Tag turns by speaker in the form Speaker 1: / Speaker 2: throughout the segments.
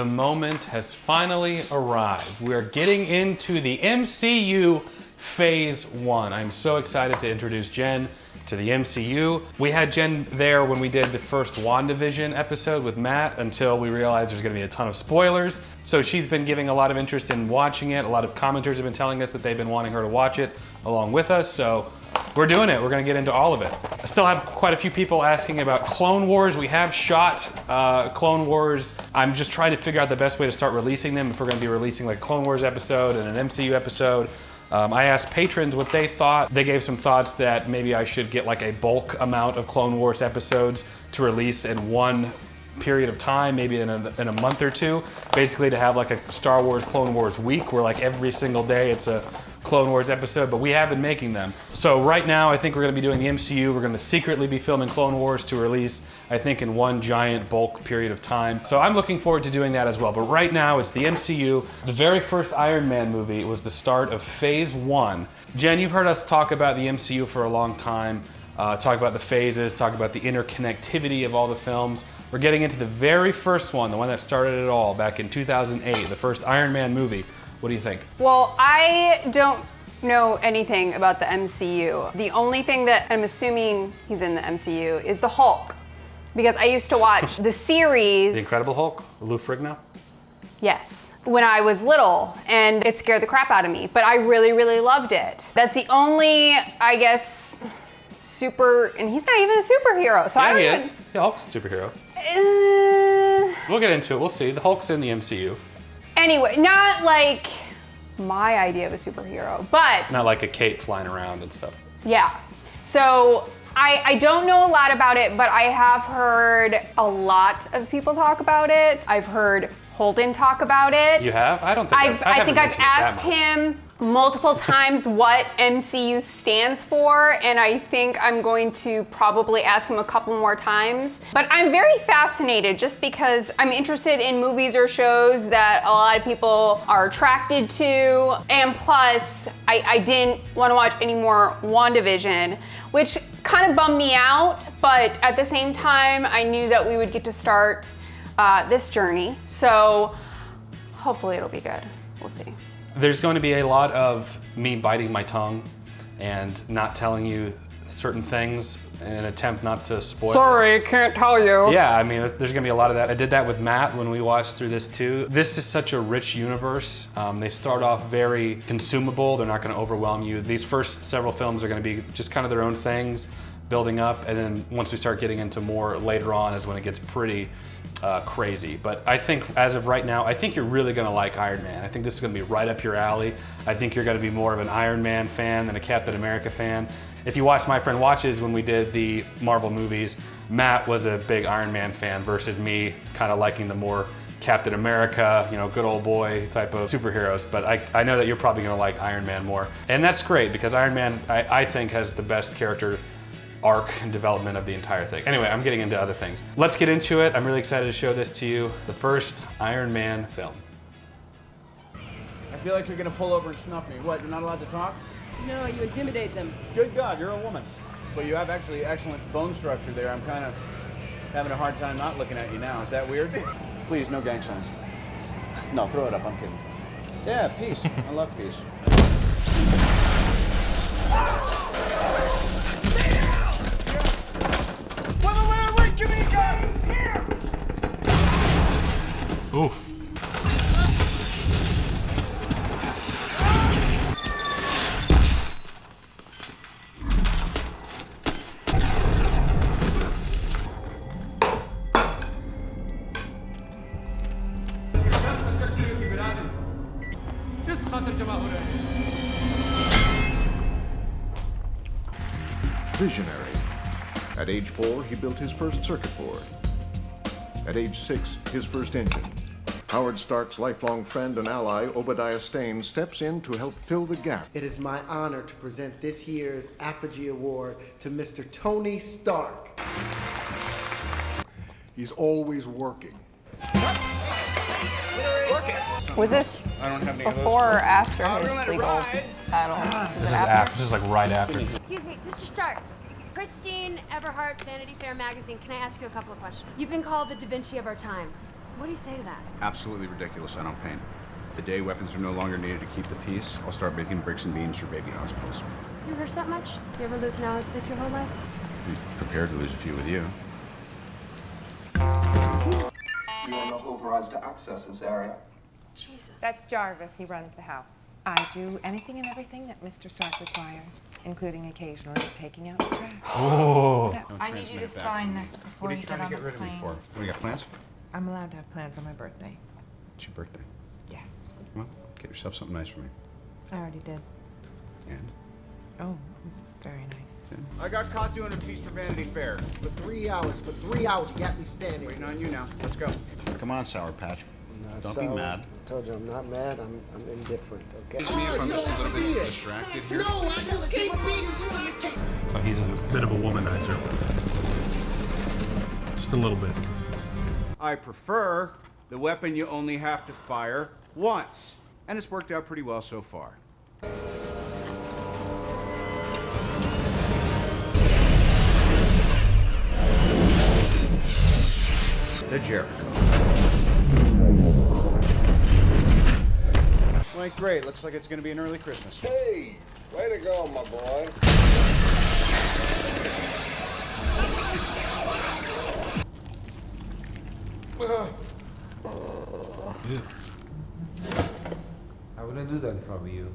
Speaker 1: the moment has finally arrived. We're getting into the MCU Phase 1. I'm so excited to introduce Jen to the MCU. We had Jen there when we did the first WandaVision episode with Matt until we realized there's gonna be a ton of spoilers. So she's been giving a lot of interest in watching it. A lot of commenters have been telling us that they've been wanting her to watch it along with us. So we're doing it. We're gonna get into all of it. I still have quite a few people asking about Clone Wars. We have shot Clone Wars. I'm just trying to figure out the best way to start releasing them. If we're gonna be releasing like a Clone Wars episode and an MCU episode. I asked patrons what they thought. They gave some thoughts that maybe I should get like a bulk amount of Clone Wars episodes to release in one period of time, maybe in a month or two. Basically to have like a Star Wars Clone Wars week where like every single day it's a Clone Wars episode, but we have been making them. So right now I think we're gonna be doing the MCU. We're gonna secretly be filming Clone Wars to release, I think, in one giant bulk period of time. So I'm looking forward to doing that as well. But right now it's the MCU. The very first Iron Man movie was the start of Phase 1. Jen, you've heard us talk about the MCU for a long time. Talk about the phases, talk about the interconnectivity of all the films. We're getting into the very first one, the one that started it all back in 2008, the first Iron Man movie. What do you think?
Speaker 2: Well, I don't know anything about the MCU. The only thing that I'm assuming he's in the MCU is the Hulk, because I used to watch the series.
Speaker 1: The Incredible Hulk, Lou Ferrigno?
Speaker 2: Yes, when I was little, and it scared the crap out of me, but I really, really loved it. That's the only, I guess, and he's not even a superhero, so
Speaker 1: yeah,
Speaker 2: I don't
Speaker 1: he
Speaker 2: even...
Speaker 1: is. The Hulk's a superhero. We'll get into it, we'll see. The Hulk's in the MCU.
Speaker 2: Anyway, not like my idea of a superhero, but...
Speaker 1: Not like a cape flying around and stuff.
Speaker 2: Yeah. So I don't know a lot about it, but I have heard a lot of people talk about it. I've heard Holden talk about it.
Speaker 1: You have? I don't think
Speaker 2: I think I've asked him multiple times what MCU stands for, and I think I'm going to probably ask him a couple more times. But I'm very fascinated just because I'm interested in movies or shows that a lot of people are attracted to, and plus I didn't want to watch any more WandaVision, which kind of bummed me out, but at the same time I knew that we would get to start this journey, so hopefully it'll be good. We'll see.
Speaker 1: There's going to be a lot of me biting my tongue and not telling you certain things in an attempt not to spoil.
Speaker 2: Sorry, can't tell you.
Speaker 1: Yeah, I mean, there's gonna be a lot of that. I did that with Matt when we watched through this too. This is such a rich universe. They start off very consumable. They're not gonna overwhelm you. These first several films are gonna be just kind of their own things, building up, and then once we start getting into more later on is when it gets pretty crazy. But I think as of right now, I think you're really gonna like Iron Man. I think this is gonna be right up your alley. I think you're gonna be more of an Iron Man fan than a Captain America fan. If you watch My Friend Watches when we did the Marvel movies, Matt was a big Iron Man fan versus me kind of liking the more Captain America, you know, good old boy type of superheroes. But I know that you're probably gonna like Iron Man more. And that's great because Iron Man, I think, has the best character arc and development of the entire thing. Anyway, I'm getting into other things. Let's get into it. I'm really excited to show this to you. The first Iron Man film.
Speaker 3: I feel like you're gonna pull over and snuff me. What, you're not allowed to talk?
Speaker 4: No, you intimidate them.
Speaker 3: Good God, you're a woman. But you have actually excellent bone structure there. I'm kind of having a hard time not looking at you now. Is that weird? Please, no gang signs. No, throw it up, I'm kidding. Yeah, peace. I love peace. Wait, give me a gun! Here!
Speaker 1: Oof.
Speaker 5: Visionary. At age 4, he built his first circuit board. At age 6, his first engine. Howard Stark's lifelong friend and ally, Obadiah Stane, steps in to help fill the gap.
Speaker 6: It is my honor to present this year's Apogee Award to Mr. Tony Stark.
Speaker 7: He's always working.
Speaker 2: Was this
Speaker 3: I don't have any of those.
Speaker 2: before or after his legal battle?
Speaker 1: This is after. This is like right after.
Speaker 8: Excuse me, Mr. Stark. Christine Everhart, Vanity Fair magazine. Can I ask you a couple of questions? You've been called the Da Vinci of our time.
Speaker 7: What do you say to that?
Speaker 3: Absolutely ridiculous. I don't paint. The day weapons are no longer needed to keep the peace, I'll start making bricks and beams for baby hospitals.
Speaker 7: You rehearse that much? You ever lose an hour of sleep your whole life?
Speaker 3: Be prepared to lose a few with you.
Speaker 8: You are not authorized to access this area.
Speaker 7: Jesus.
Speaker 9: That's Jarvis. He runs the house. I do anything and everything that Mr. Stark requires, including occasionally taking out the trash.
Speaker 1: Oh.
Speaker 9: I need you to sign this before you get on the plane.
Speaker 3: What do you got, plans?
Speaker 9: I'm allowed to have plans on my birthday.
Speaker 3: It's your birthday.
Speaker 9: Yes.
Speaker 3: Well, get yourself something nice for me.
Speaker 9: I already did.
Speaker 3: And?
Speaker 9: Oh, it was very nice.
Speaker 3: I got caught doing a piece for Vanity Fair.
Speaker 6: For 3 hours, you got me standing.
Speaker 3: Waiting on you now. Let's go. Come on, Sour Patch. Don't be mad.
Speaker 6: I told you I'm not mad. I'm indifferent. Okay.
Speaker 3: Excuse me if I'm just a little bit distracted here.
Speaker 6: No, I just can't be.
Speaker 1: Oh, he's a bit of a womanizer. Just a little bit.
Speaker 3: I prefer the weapon you only have to fire once. And it's worked out pretty well so far. The Jericho. Went great. Looks like it's going to be an early Christmas.
Speaker 10: Hey, way to go, my boy.
Speaker 11: I wouldn't do that if I were you.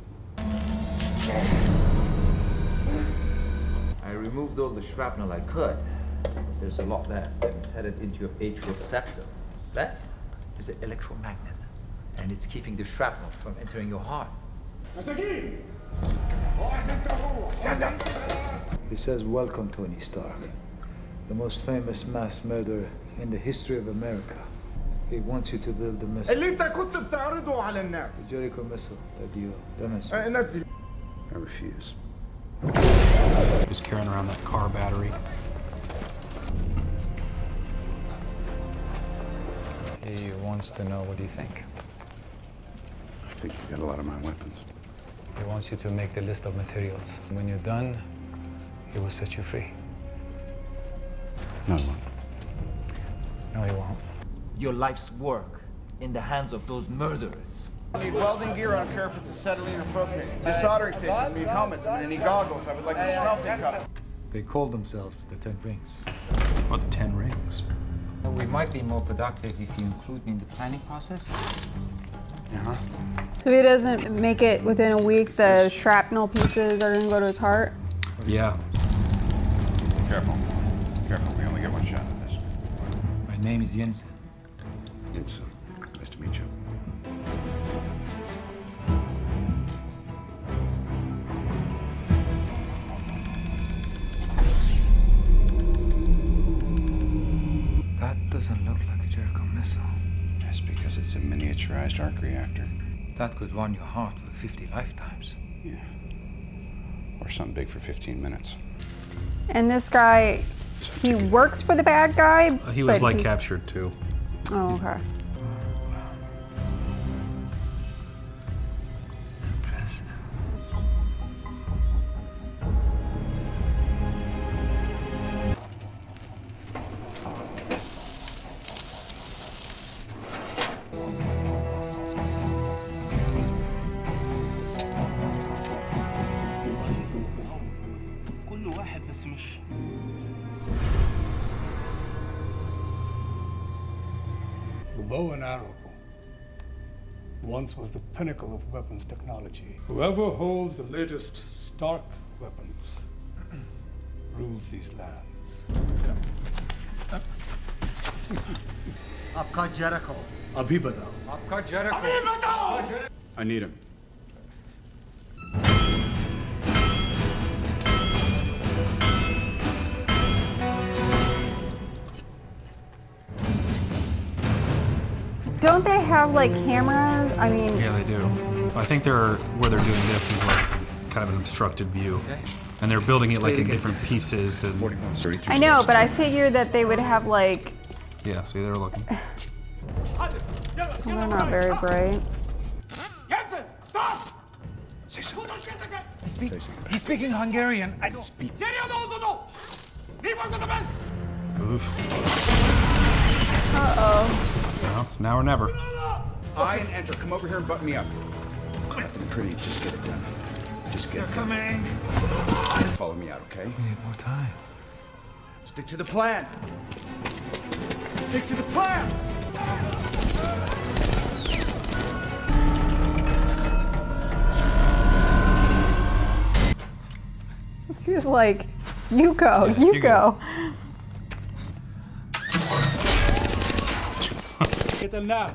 Speaker 11: I removed all the shrapnel I could. There's a lot left, and it's headed into your atrial septum. That is an electromagnet, and it's keeping the shrapnel from entering your heart. Stand up!
Speaker 12: He says, "Welcome, Tony Stark, the most famous mass murderer in the history of America." He wants you to build the missile.
Speaker 10: اللي انت كنت بتعرضه على الناس.
Speaker 12: The Jericho missile that you demonstrated.
Speaker 10: نزل.
Speaker 3: I refuse.
Speaker 1: Just carrying around that car battery.
Speaker 12: He wants to know, what do you think?
Speaker 3: I think you got a lot of my weapons.
Speaker 12: He wants you to make the list of materials. When you're done, he will set you free.
Speaker 3: No, he won't.
Speaker 12: No, he won't.
Speaker 11: Your life's work in the hands of those murderers.
Speaker 3: I need welding gear. I don't care if it's acetylene or propane. The soldering station. I need helmets. I need goggles. I would like a smelting cup.
Speaker 12: They call themselves the 10 Rings.
Speaker 1: What, the 10 rings?
Speaker 11: We might be more productive if you include me in the planning process.
Speaker 2: So if he doesn't make it within a week, the shrapnel pieces are gonna go to his heart?
Speaker 1: Yeah.
Speaker 3: Careful. Careful. We only get one shot at this.
Speaker 12: My name is Jensen.
Speaker 3: It's nice to meet you.
Speaker 12: That doesn't look like a Jericho missile.
Speaker 3: That's because it's a miniaturized arc reactor.
Speaker 12: That could run your heart for 50 lifetimes.
Speaker 3: Yeah. Or something big for 15 minutes.
Speaker 2: And this guy, he works for the bad guy.
Speaker 1: He was
Speaker 2: but
Speaker 1: like captured too.
Speaker 2: Oh, okay.
Speaker 12: Impressive.
Speaker 6: كل واحد بس مش.
Speaker 13: The bow and arrow once was the pinnacle of weapons technology. Whoever holds the latest Stark weapons rules these lands.
Speaker 12: Apka Jericho.
Speaker 13: Abhi batao.
Speaker 12: Apka Jericho.
Speaker 3: I need him.
Speaker 2: Don't they have like cameras? I mean,
Speaker 1: Yeah, they do. I think where they're doing this is like kind of an obstructed view.
Speaker 12: Okay.
Speaker 1: And they're building it like in different pieces. And
Speaker 3: 4133.
Speaker 2: I know, but I figured that they would have like.
Speaker 1: yeah, see, they're looking.
Speaker 2: Well, they're not very bright.
Speaker 10: Jensen, stop!
Speaker 3: Say something.
Speaker 12: He's speaking Hungarian. I don't speak.
Speaker 1: Oof.
Speaker 2: Uh-oh.
Speaker 1: Well, it's now or never.
Speaker 3: I and enter. Come over here and button me up. Nothing pretty. Just get it done. Just get it done. They're coming. Follow me out, okay?
Speaker 12: We need more time.
Speaker 3: Stick to the plan. Stick to the plan.
Speaker 2: He was like, you go, you go.
Speaker 3: Get them now.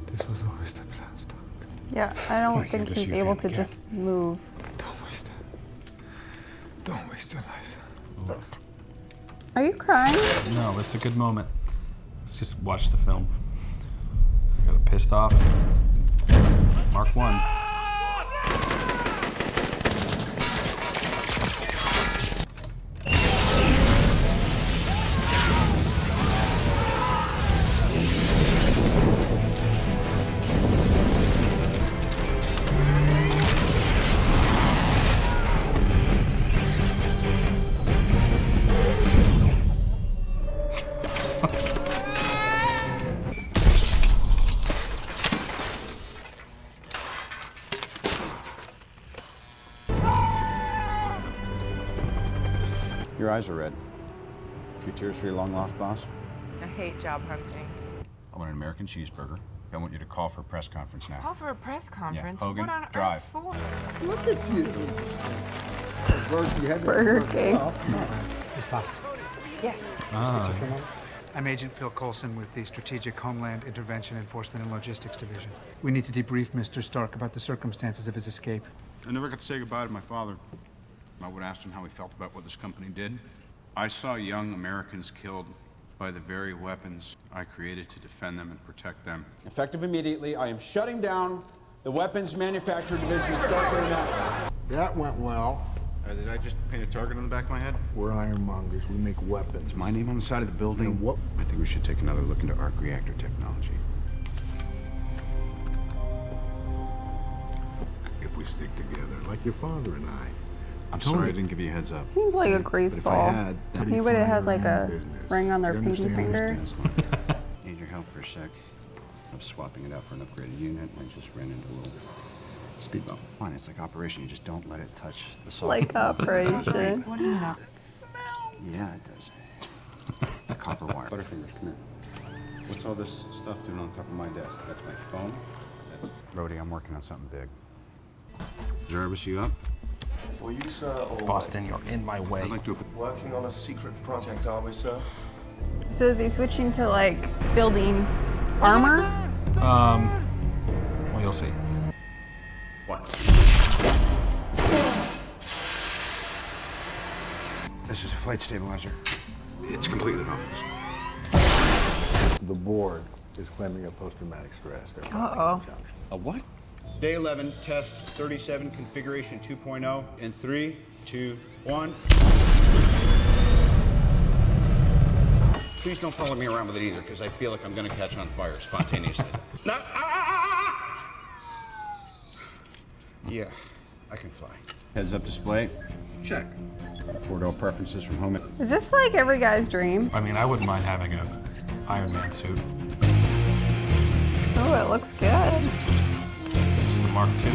Speaker 12: This was always the plan, Stark.
Speaker 2: Yeah, I don't think he's able to just move.
Speaker 12: Don't waste it. Don't waste your life.
Speaker 2: Are you crying?
Speaker 1: No, it's a good moment. Let's just watch the film. Got a pissed off Mark 1.
Speaker 3: Your eyes are red. A few tears for your long-lost boss?
Speaker 9: I hate job hunting.
Speaker 3: I want an American cheeseburger. I want you to call for a press conference now.
Speaker 9: Call for a press conference?
Speaker 3: Yeah, Hogan,
Speaker 9: what on
Speaker 3: drive.
Speaker 9: earth for?
Speaker 10: Look at you.
Speaker 2: Burger King.
Speaker 9: Yes.
Speaker 14: I'm Agent Phil Coulson with the Strategic Homeland Intervention Enforcement and Logistics Division. We need to debrief Mr. Stark about the circumstances of his escape.
Speaker 3: I never got to say goodbye to my father. I would ask him how he felt about what this company did. I saw young Americans killed by the very weapons I created to defend them and protect them. Effective immediately, I am shutting down the weapons manufacturing division of Stark International.
Speaker 10: That went well.
Speaker 3: Did I just paint a target on the back of my head?
Speaker 10: We're ironmongers. We make weapons.
Speaker 3: It's my name on the side of the building.
Speaker 10: And what?
Speaker 3: I think we should take another look into arc reactor technology.
Speaker 10: If we stick together, like your father and I.
Speaker 3: I'm sorry I didn't give you a heads up.
Speaker 2: Seems like a graceful. Anybody that has like a ring on their pinky finger.
Speaker 3: Need your help for a sec. I'm swapping it out for an upgraded unit. I just ran into a little speed bump. Fine, it's like operation. You just don't let it touch the soft.
Speaker 2: Like operation.
Speaker 9: What do you know? It smells.
Speaker 3: Yeah, it does. The copper wire. Butterfingers, come here. What's all this stuff doing on top of my desk? That's my phone. That's Brody, I'm working on something big. Jarvis, you up?
Speaker 15: For you, sir, or
Speaker 1: Boston, you're in my way.
Speaker 3: I'd like to
Speaker 15: working on a secret project, are we, sir?
Speaker 2: So is he switching to like building armor?
Speaker 1: Well, you'll see.
Speaker 3: What? This is a flight stabilizer. It's completely off.
Speaker 10: The board is claiming a post-traumatic stress.
Speaker 2: Uh-oh.
Speaker 3: A what? Day 11, test 37, configuration 2.0, in 3, 2, 1. Please don't follow me around with it either, because I feel like I'm going to catch on fire spontaneously. No, Yeah, I can fly. Heads-up display, check. 4-door preferences from home.
Speaker 2: Is this like every guy's dream?
Speaker 1: I mean, I wouldn't mind having a Iron Man suit.
Speaker 2: Oh, it looks good.
Speaker 1: This is the Mark II.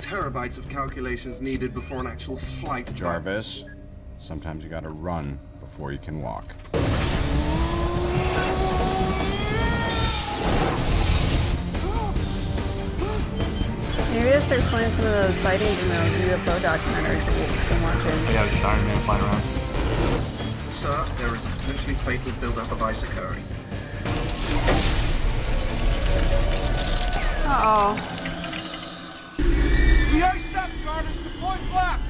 Speaker 15: Terabytes of calculations needed before an actual flight.
Speaker 3: Jarvis, sometimes you gotta run before you can walk.
Speaker 2: Maybe this explains some of those sightings in those UFO documentaries that we've been watching.
Speaker 1: Yeah, just Iron Man flying around.
Speaker 15: Sir, there is a potentially fatal buildup of ice occurring.
Speaker 2: Uh-oh.
Speaker 10: The ice step, Jarvis. Deploy flaps.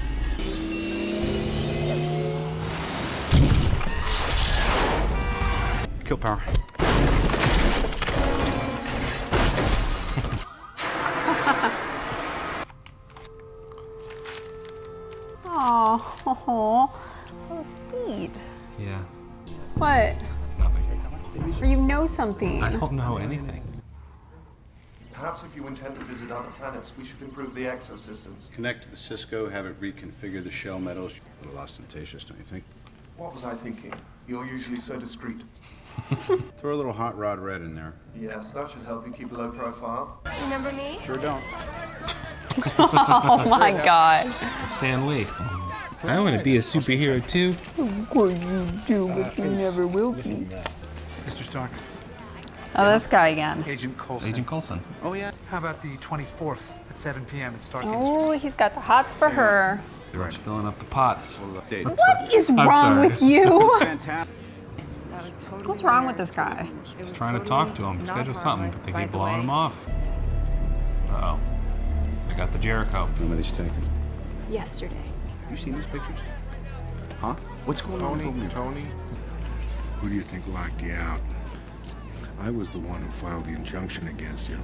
Speaker 16: kill power.
Speaker 2: Oh, so sweet.
Speaker 1: Yeah.
Speaker 2: What?
Speaker 1: Nothing.
Speaker 2: Or you know something.
Speaker 1: I don't know anything.
Speaker 15: Perhaps if you intend to visit other planets, we should improve the exosystems.
Speaker 3: Connect to the Cisco, have it reconfigure the shell metals. A little ostentatious, don't you think?
Speaker 15: What was I thinking? You're usually so discreet.
Speaker 3: Throw a little hot rod red in there.
Speaker 15: Yes, that should help you keep a low profile.
Speaker 7: Remember me?
Speaker 3: Sure don't.
Speaker 2: Oh my God.
Speaker 1: Stan Lee. I want to be a superhero too.
Speaker 2: Of course you do, but you never will be.
Speaker 14: Mr. Stark.
Speaker 2: Oh, this guy again.
Speaker 14: Agent Coulson.
Speaker 1: Agent Coulson.
Speaker 14: Oh, yeah? How about the 24th at 7 p.m. at Stark
Speaker 2: Oh, he's got the hots for her.
Speaker 1: They're just filling up the pots.
Speaker 2: What is wrong with you? What's wrong with this guy?
Speaker 1: He's trying to talk to him, schedule something, but they keep blowing him off. Uh-oh. They got the Jericho.
Speaker 3: When were these taken?
Speaker 7: Yesterday.
Speaker 3: Have you seen these pictures? Huh? What's going on?
Speaker 10: Tony? Who do you think locked you out? I was the one who filed the injunction against you.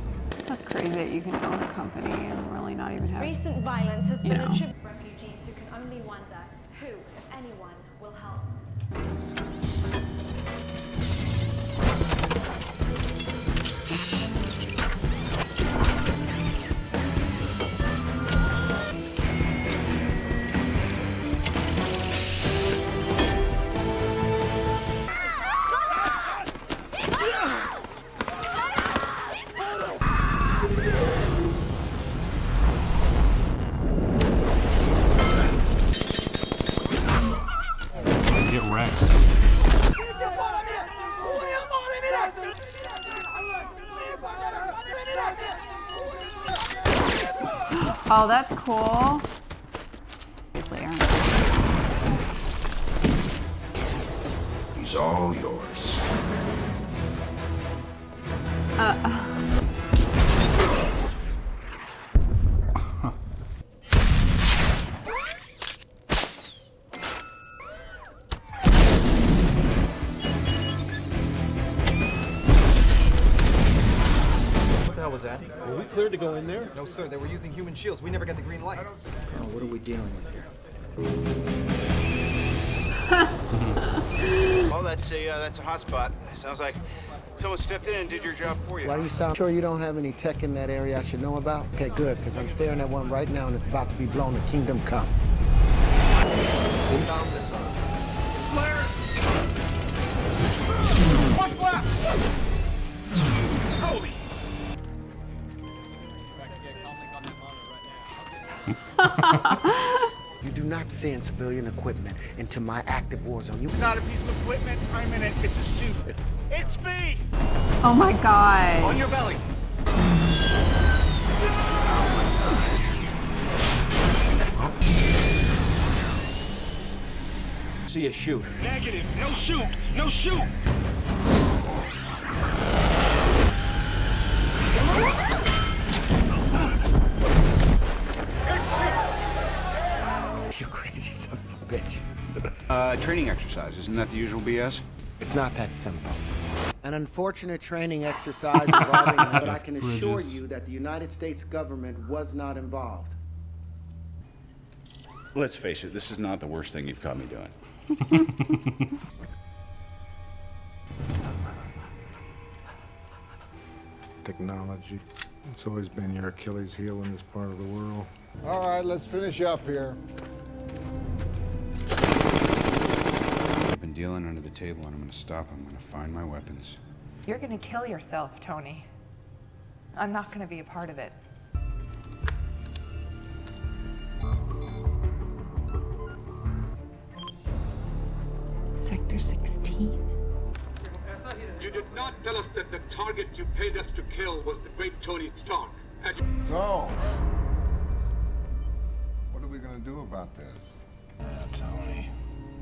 Speaker 2: That's crazy that you can own a company and really not even have.
Speaker 7: Recent violence has been
Speaker 2: know.
Speaker 7: attributed to refugees who can only wonder who, if anyone, will help.
Speaker 1: Get wrecked.
Speaker 2: Oh, that's cool. Obviously, aren't they?
Speaker 10: He's all yours.
Speaker 17: What the hell was that?
Speaker 18: Were we cleared to go in there?
Speaker 17: No, sir. They were using human shields. We never got the green light.
Speaker 11: Oh, what are we dealing with here?
Speaker 3: Oh, that's a hot spot. Sounds like someone stepped in and did your job for you.
Speaker 6: Why do you sound sure you don't have any tech in that area I should know about? Okay, good, because I'm staring at one right now and it's about to be blown to Kingdom Come.
Speaker 15: We found this on.
Speaker 3: Flares! What's left? Holy!
Speaker 6: You do not send civilian equipment into my active war zone.
Speaker 3: It's not a piece of equipment. I'm in it. It's a suit. It's me!
Speaker 2: Oh my God.
Speaker 3: On your belly.
Speaker 11: See you shoot.
Speaker 3: Negative. No shoot. No shoot.
Speaker 6: You crazy son of a bitch.
Speaker 3: Training exercise. Isn't that the usual BS?
Speaker 6: It's not that simple. An unfortunate training exercise involving, but I can assure you that the United States government was not involved.
Speaker 3: Let's face it, this is not the worst thing you've caught me doing.
Speaker 10: Technology. It's always been your Achilles heel in this part of the world. All right, let's finish up here.
Speaker 3: I've been dealing under the table and I'm gonna stop. I'm gonna find my weapons.
Speaker 9: You're gonna kill yourself, Tony. I'm not gonna be a part of it.
Speaker 2: Sector 16.
Speaker 13: You did not tell us that the target you paid us to kill was the great Tony Stark.
Speaker 10: So, what are we gonna do about this? Tony.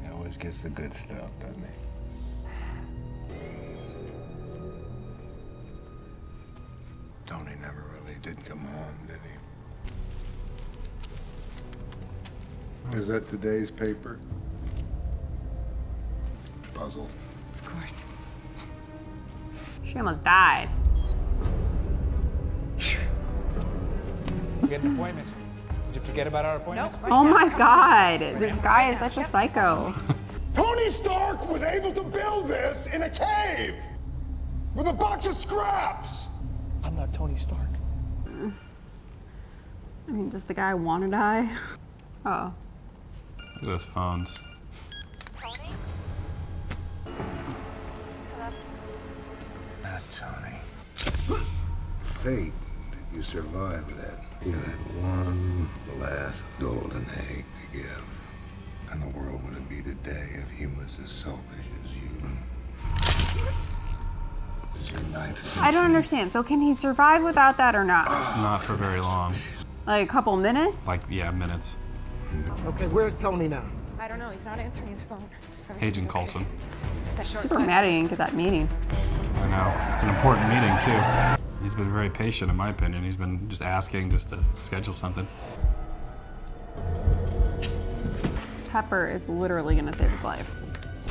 Speaker 10: He always gets the good stuff, doesn't he? Tony never really did come home, did he? Is that today's paper? Puzzle.
Speaker 9: Of course.
Speaker 2: She almost died.
Speaker 14: We get an appointment. Did you forget about our appointment?
Speaker 9: Nope.
Speaker 2: Oh my god, this guy is such a psycho.
Speaker 10: Tony Stark was able to build this in a cave with a box of scraps.
Speaker 17: I'm not Tony Stark.
Speaker 2: I mean, does the guy want to die? Oh.
Speaker 1: Look at those phones.
Speaker 10: Not Tony. Fate that you survived that. You had one last golden egg to give. And the world wouldn't be today if he was as selfish as you. This is your ninth
Speaker 2: I don't understand. So can he survive without that or not?
Speaker 1: Not for very long.
Speaker 2: Like a couple minutes?
Speaker 1: Like, yeah, minutes.
Speaker 6: Okay, where's Tony now?
Speaker 9: I don't know. He's not answering his phone.
Speaker 1: Agent Coulson.
Speaker 2: Super mad he didn't get that meeting.
Speaker 1: I know. It's an important meeting, too. He's been very patient, in my opinion. He's been just asking just to schedule something.
Speaker 2: Pepper is literally gonna save his life.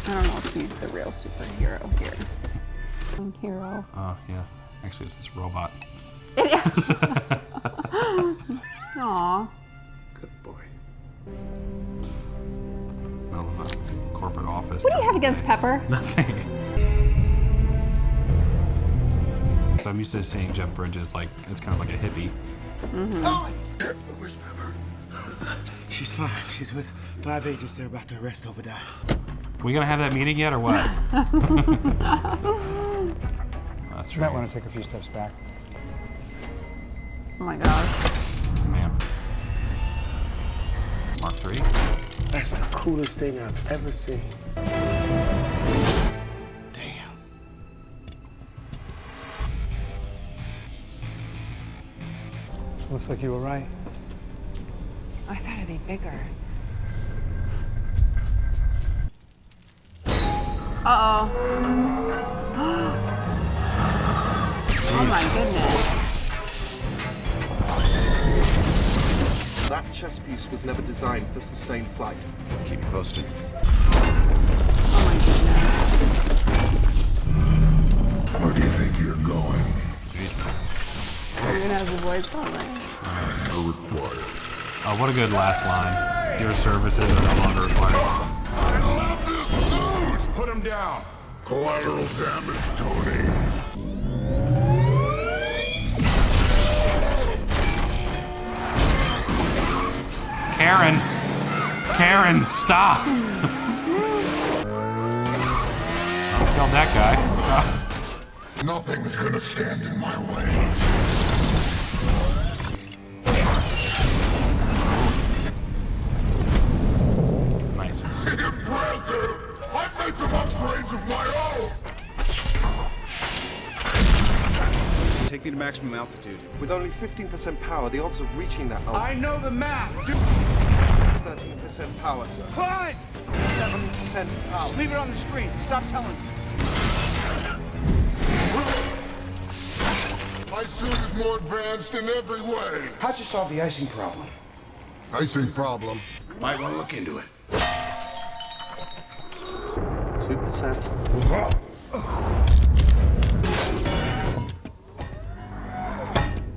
Speaker 2: I don't know if he's the real superhero here. Hero.
Speaker 1: Oh, yeah. Actually, it's this robot.
Speaker 2: It is. Aw.
Speaker 10: Good boy.
Speaker 1: Middle of a corporate office.
Speaker 2: What do you have against Pepper?
Speaker 1: Nothing. So I'm used to seeing Jeff Bridges like, it's kind of like a hippie.
Speaker 6: Where's Pepper? She's fine. She's with 5 agents. They're about to arrest Obadiah.
Speaker 1: We gonna have that meeting yet or what? That's
Speaker 14: You might want to take a few steps back.
Speaker 2: Oh my gosh.
Speaker 1: Man. Mark III?
Speaker 6: That's the coolest thing I've ever seen.
Speaker 14: Looks like you were right.
Speaker 9: I thought it'd be bigger.
Speaker 2: Uh-oh. Oh my goodness.
Speaker 15: That chess piece was never designed for sustained flight.
Speaker 3: Keep you posted.
Speaker 2: Oh my goodness.
Speaker 10: Where do you think you're going?
Speaker 2: You're gonna have the voice on there.
Speaker 10: No required.
Speaker 1: Oh, what a good last line. Your services are no longer required.
Speaker 10: I love this suit! Put him down. Collateral damage, Tony.
Speaker 1: Karen! Karen, stop! I killed that guy.
Speaker 10: Nothing's gonna stand in my way.
Speaker 1: Nice.
Speaker 10: Impressive! I've made some upgrades of my own!
Speaker 3: Take me to maximum altitude.
Speaker 15: With only 15% power, the odds of reaching that are
Speaker 6: I know the math.
Speaker 15: 13% power, sir.
Speaker 6: Climb!
Speaker 15: 7% power.
Speaker 6: Just leave it on the screen. Stop telling me.
Speaker 10: My suit is more advanced in every way.
Speaker 6: How'd you solve the icing problem?
Speaker 10: Icing problem.
Speaker 6: Might want to look into it.
Speaker 15: 2%.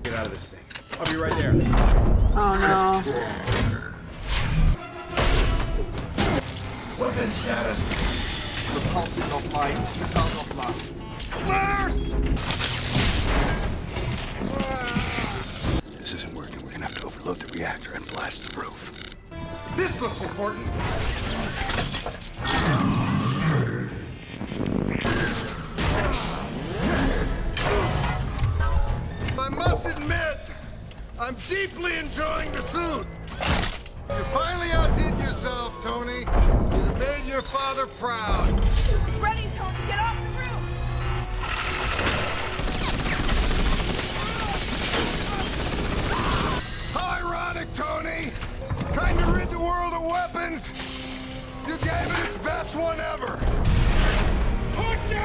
Speaker 3: Get out of this thing. I'll be right there.
Speaker 2: Oh no.
Speaker 15: Weapon status. Repulsive offline. Missiles offline.
Speaker 6: This isn't working. We're gonna have to overload the reactor and blast the roof.
Speaker 15: This looks important.
Speaker 10: I must admit, I'm deeply enjoying the suit. You finally outdid yourself, Tony. You made your father proud.
Speaker 9: It's ready, Tony. Get off the roof.
Speaker 10: How ironic, Tony. Trying to rid the world of weapons. You gave it its best one ever. Push it!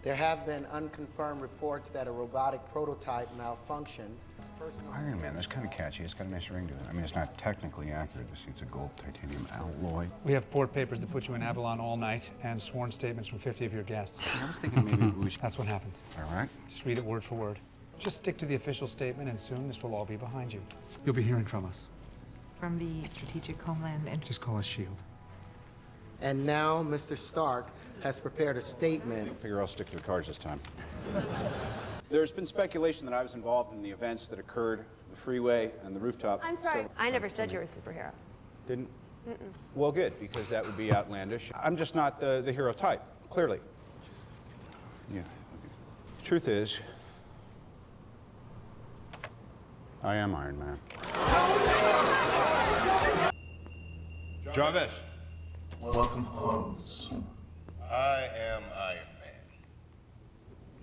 Speaker 6: They There have been unconfirmed reports that a robotic prototype malfunctioned.
Speaker 16: Iron Man, that's kind of catchy. It's got a nice ring to it. I mean, it's not technically accurate to see it's a gold titanium alloy.
Speaker 14: We have court papers to put you in Avalon all night and sworn statements from 50 of your guests.
Speaker 16: I was thinking maybe we should...
Speaker 14: That's what happened.
Speaker 16: All right.
Speaker 14: Just read it word for word. Just stick to the official statement, and soon this will all be behind you. You'll be hearing from us.
Speaker 9: From the Strategic Homeland and
Speaker 14: Just call us SHIELD.
Speaker 6: And now Mr. Stark has prepared a statement.
Speaker 16: I figure I'll stick to the cards this time.
Speaker 3: There's been speculation that I was involved in the events that occurred, the freeway and the rooftop.
Speaker 18: I'm sorry. I never said you were a superhero.
Speaker 3: Didn't? Well, good, because that would be outlandish. I'm just not the hero type, clearly. Yeah. Okay. Truth is, I am Iron Man.
Speaker 10: Jarvis.
Speaker 15: Welcome, Holmes.
Speaker 10: I am Iron Man.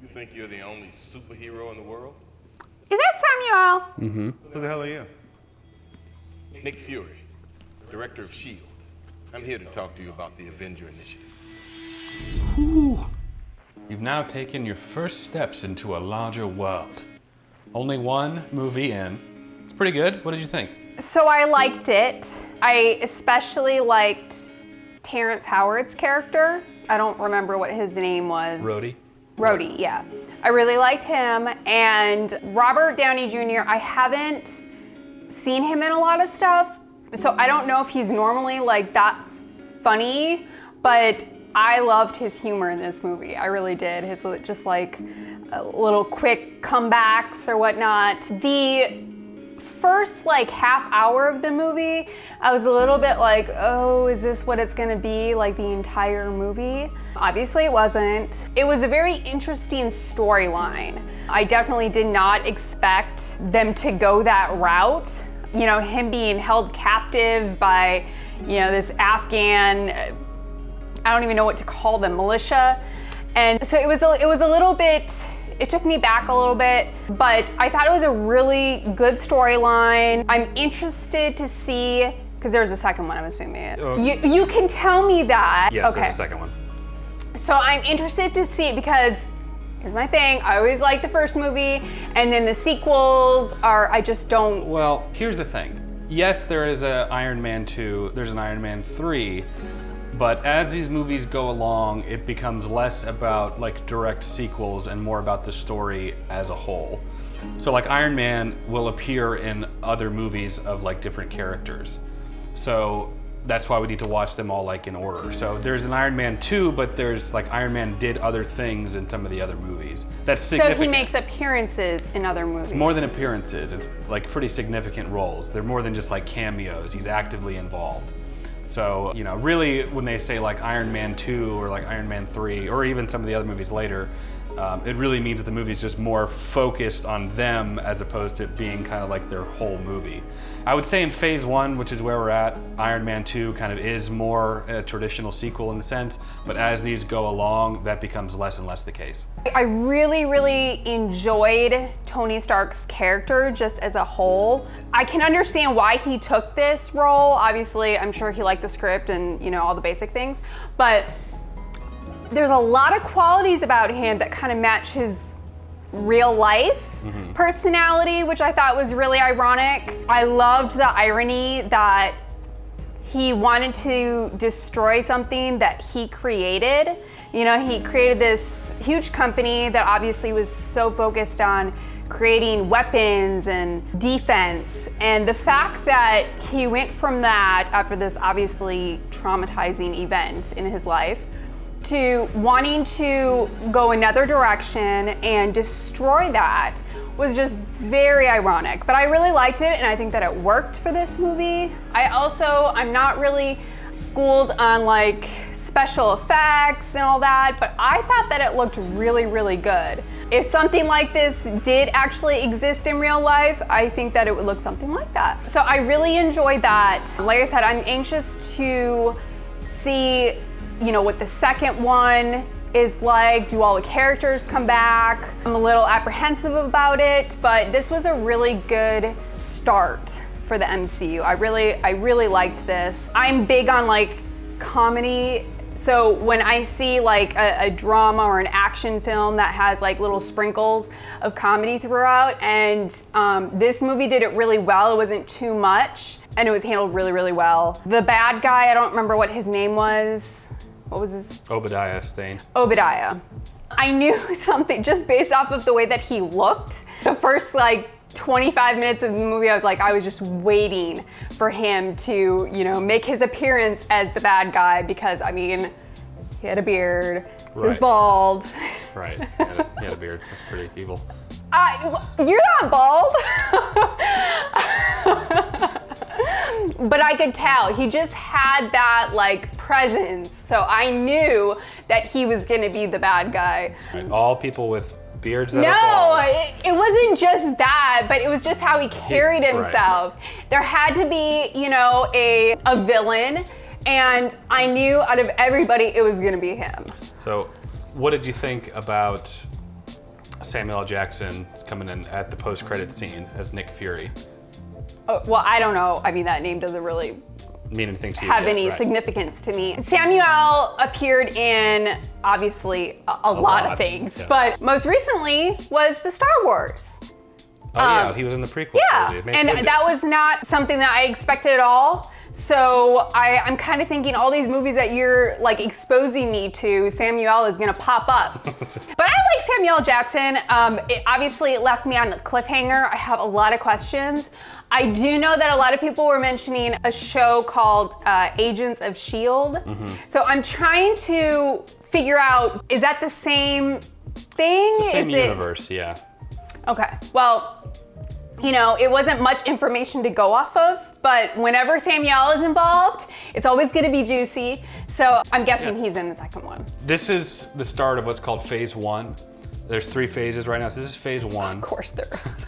Speaker 10: You think you're the only superhero in the world?
Speaker 2: Is that Samuel?
Speaker 1: Mm-hmm.
Speaker 10: Who the hell are you? Nick Fury, director of S.H.I.E.L.D. I'm here to talk to you about the Avenger Initiative.
Speaker 1: Whew. You've now taken your first steps into a larger world. Only one movie in. It's pretty good. What did you think?
Speaker 2: So I liked it. I especially liked Terrence Howard's character. I don't remember what his name was. Rhodey, yeah. I really liked him. And Robert Downey Jr., I haven't seen him in a lot of stuff, so I don't know if he's normally like that funny, but I loved his humor in this movie. I really did. His just like little quick comebacks or whatnot. The first like half hour of the movie, I was a little bit like, oh, is this what it's gonna be like the entire movie? Obviously it wasn't. It was a very interesting storyline. I definitely did not expect them to go that route. You know, him being held captive by, you know, this Afghan, I don't even know what to call them, militia. And so it was a little bit, it took me back a little bit, but I thought it was a really good storyline. I'm interested to see, because there's a second one, I'm assuming. You can tell me that.
Speaker 1: Yes,
Speaker 2: okay.
Speaker 1: There's a second one.
Speaker 2: So I'm interested to see, because here's my thing, I always like the first movie, and then the sequels are, I just don't.
Speaker 1: Well, here's the thing. Yes, there is an Iron Man 2, there's an Iron Man 3, but as these movies go along, it becomes less about like direct sequels and more about the story as a whole. So like Iron Man will appear in other movies of like different characters. So that's why we need to watch them all like in order. So there's an Iron Man 2, but there's like Iron Man did other things in some of the other movies. That's significant.
Speaker 2: So he makes appearances in other movies.
Speaker 1: It's more than appearances. It's like pretty significant roles. They're more than just like cameos. He's actively involved. So, you know, really when they say like Iron Man 2 or like Iron Man 3 or even some of the other movies later, it really means that the movie's just more focused on them as opposed to being kind of like their whole movie. I would say in Phase 1, which is where we're at, Iron Man 2 kind of is more a traditional sequel in the sense, but as these go along, that becomes less and less the case.
Speaker 2: I really, really enjoyed Tony Stark's character just as a whole. I can understand why he took this role. Obviously, I'm sure he liked the script and, you know, all the basic things, but there's a lot of qualities about him that kind of match his real life personality, which I thought was really ironic. I loved the irony that he wanted to destroy something that he created. You know, he created this huge company that obviously was so focused on creating weapons and defense. And the fact that he went from that after this obviously traumatizing event in his life to wanting to go another direction and destroy that was just very ironic. But I really liked it, and I think that it worked for this movie. I'm not really schooled on like special effects and all that, but I thought that it looked really, really good. If something like this did actually exist in real life, I think that it would look something like that. So I really enjoyed that. Like I said, I'm anxious to see, you know, what the second one is like. Do all the characters come back? I'm a little apprehensive about it, but this was a really good start for the MCU. I really liked this. I'm big on like comedy So when I see like a drama or an action film that has like little sprinkles of comedy throughout, and this movie did it really well. It wasn't too much, and it was handled really, really well. The bad guy, I don't remember what his name was. What was his?
Speaker 1: Obadiah Stane.
Speaker 2: Obadiah. I knew something just based off of the way that he looked. The first like 25 minutes of the movie, I was just waiting for him to, you know, make his appearance as the bad guy, because I mean, he had a beard, he was bald.
Speaker 1: Right, he had a beard, that's pretty evil.
Speaker 2: You're not bald. But I could tell, he just had that like presence, so I knew that he was gonna be the bad guy.
Speaker 1: Right, all people with beards that
Speaker 2: No,
Speaker 1: are bald.
Speaker 2: it wasn't just that, but it was just how he carried himself. There had to be, you know, a villain, and I knew out of everybody it was gonna be him.
Speaker 1: So what did you think about Samuel L. Jackson coming in at the post-credit scene as Nick Fury?
Speaker 2: Oh, well, I don't know. I mean, that name doesn't really
Speaker 1: Mean anything to you?
Speaker 2: have any
Speaker 1: right.
Speaker 2: significance to me. Samuel appeared in, obviously, a lot of things,
Speaker 1: yeah.
Speaker 2: but most recently was the Star Wars.
Speaker 1: Oh yeah, he was in the prequel.
Speaker 2: Yeah,
Speaker 1: trilogy. It makes
Speaker 2: and
Speaker 1: no
Speaker 2: that was not something that I expected at all. So I'm kind of thinking all these movies that you're like exposing me to, Samuel is gonna pop up. But I like Samuel L. Jackson. It left me on a cliffhanger. I have a lot of questions. I do know that a lot of people were mentioning a show called Agents of S.H.I.E.L.D.
Speaker 1: Mm-hmm.
Speaker 2: So I'm trying to figure out, is that the same thing?
Speaker 1: It's the same
Speaker 2: is
Speaker 1: universe, yeah.
Speaker 2: Okay, well, you know, it wasn't much information to go off of, but whenever Samuel is involved, it's always gonna be juicy. So I'm guessing he's in the second one.
Speaker 1: This is the start of what's called Phase 1. There's 3 phases right now, so this is Phase 1.
Speaker 2: Of course there is.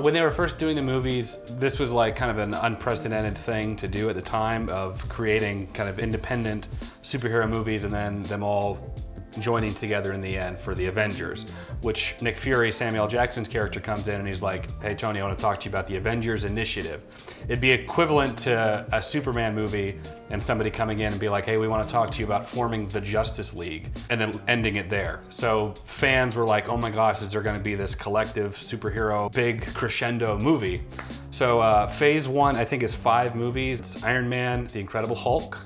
Speaker 1: When they were first doing the movies, this was like kind of an unprecedented thing to do at the time, of creating kind of independent superhero movies and then them all joining together in the end for the Avengers, which Nick Fury, Samuel L. Jackson's character, comes in and he's like, hey Tony, I want to talk to you about the Avengers Initiative. It'd be equivalent to a Superman movie and somebody coming in and be like, hey, we want to talk to you about forming the Justice League, and then ending it there. So fans were like, oh my gosh, is there going to be this collective superhero big crescendo movie? So Phase 1, I think, is 5 movies. It's Iron Man, The Incredible Hulk.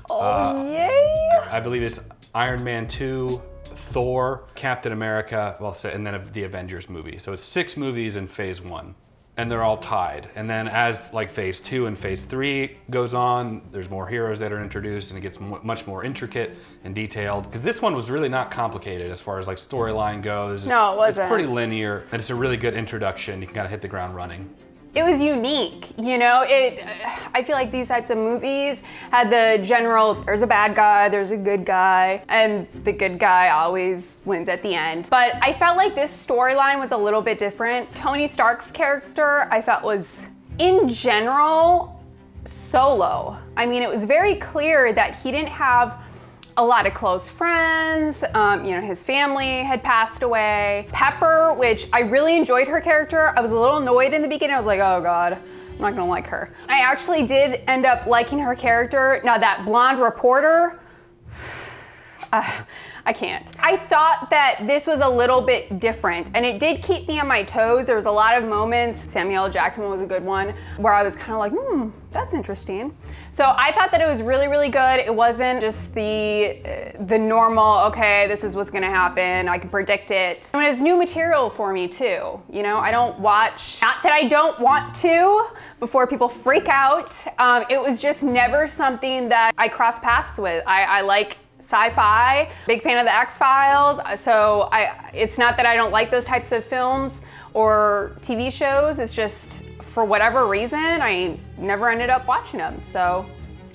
Speaker 2: Yay!
Speaker 1: I believe it's Iron Man 2, Thor, Captain America, and then the Avengers movie. So it's 6 movies in Phase 1, and they're all tied. And then as like Phase 2 and Phase 3 goes on, there's more heroes that are introduced, and it gets much more intricate and detailed. Because this one was really not complicated as far as like storyline goes.
Speaker 2: No, it wasn't.
Speaker 1: It's pretty linear, and it's a really good introduction. You can kind of hit the ground running.
Speaker 2: It was unique, you know? I feel like these types of movies had the general, there's a bad guy, there's a good guy, and the good guy always wins at the end. But I felt like this storyline was a little bit different. Tony Stark's character, I felt, was, in general, solo. I mean, it was very clear that he didn't have a lot of close friends, you know, his family had passed away. Pepper, which I really enjoyed her character. I was a little annoyed in the beginning. I was like, oh God, I'm not gonna like her. I actually did end up liking her character. Now that blonde reporter, I can't. I thought that this was a little bit different, and it did keep me on my toes. There was a lot of moments, Samuel L. Jackson was a good one, where I was kind of like, that's interesting. So I thought that it was really, really good. It wasn't just the normal, okay, this is what's gonna happen, I can predict it. And it's new material for me too. You know, I don't watch, not that I don't want to, before people freak out. It was just never something that I cross paths with. I like sci-fi, big fan of the X-Files, so it's not that I don't like those types of films or TV shows, it's just for whatever reason I never ended up watching them, so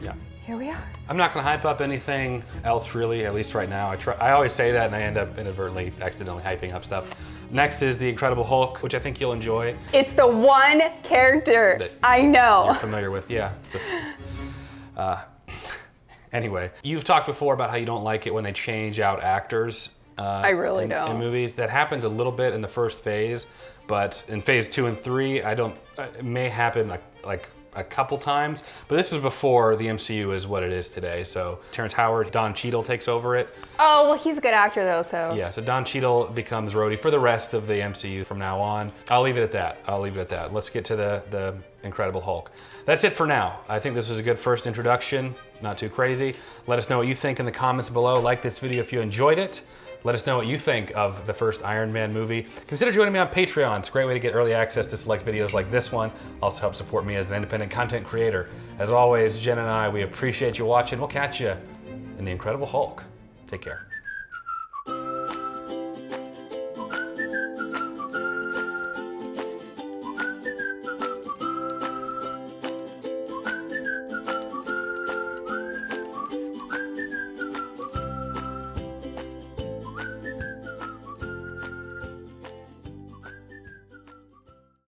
Speaker 1: yeah,
Speaker 2: here we are.
Speaker 1: I'm not gonna hype up anything else really, at least right now. I always say that and I end up inadvertently, accidentally hyping up stuff. Next is The Incredible Hulk, which I think you'll enjoy.
Speaker 2: It's the one character
Speaker 1: that
Speaker 2: I know.
Speaker 1: You're familiar with, yeah. So, anyway, you've talked before about how you don't like it when they change out actors.
Speaker 2: I really don't.
Speaker 1: In movies. That happens a little bit in the first phase, but in Phase 2 and 3, it may happen like a couple times, but this was before the MCU is what it is today. So Terrence Howard, Don Cheadle takes over it.
Speaker 2: Oh, well, he's a good actor though, so.
Speaker 1: Yeah, so Don Cheadle becomes Rhodey for the rest of the MCU from now on. I'll leave it at that. Let's get to the Incredible Hulk. That's it for now. I think this was a good first introduction, not too crazy. Let us know what you think in the comments below. Like this video if you enjoyed it. Let us know what you think of the first Iron Man movie. Consider joining me on Patreon. It's a great way to get early access to select videos like this one. Also help support me as an independent content creator. As always, Jen and I, we appreciate you watching. We'll catch you in the Incredible Hulk. Take care.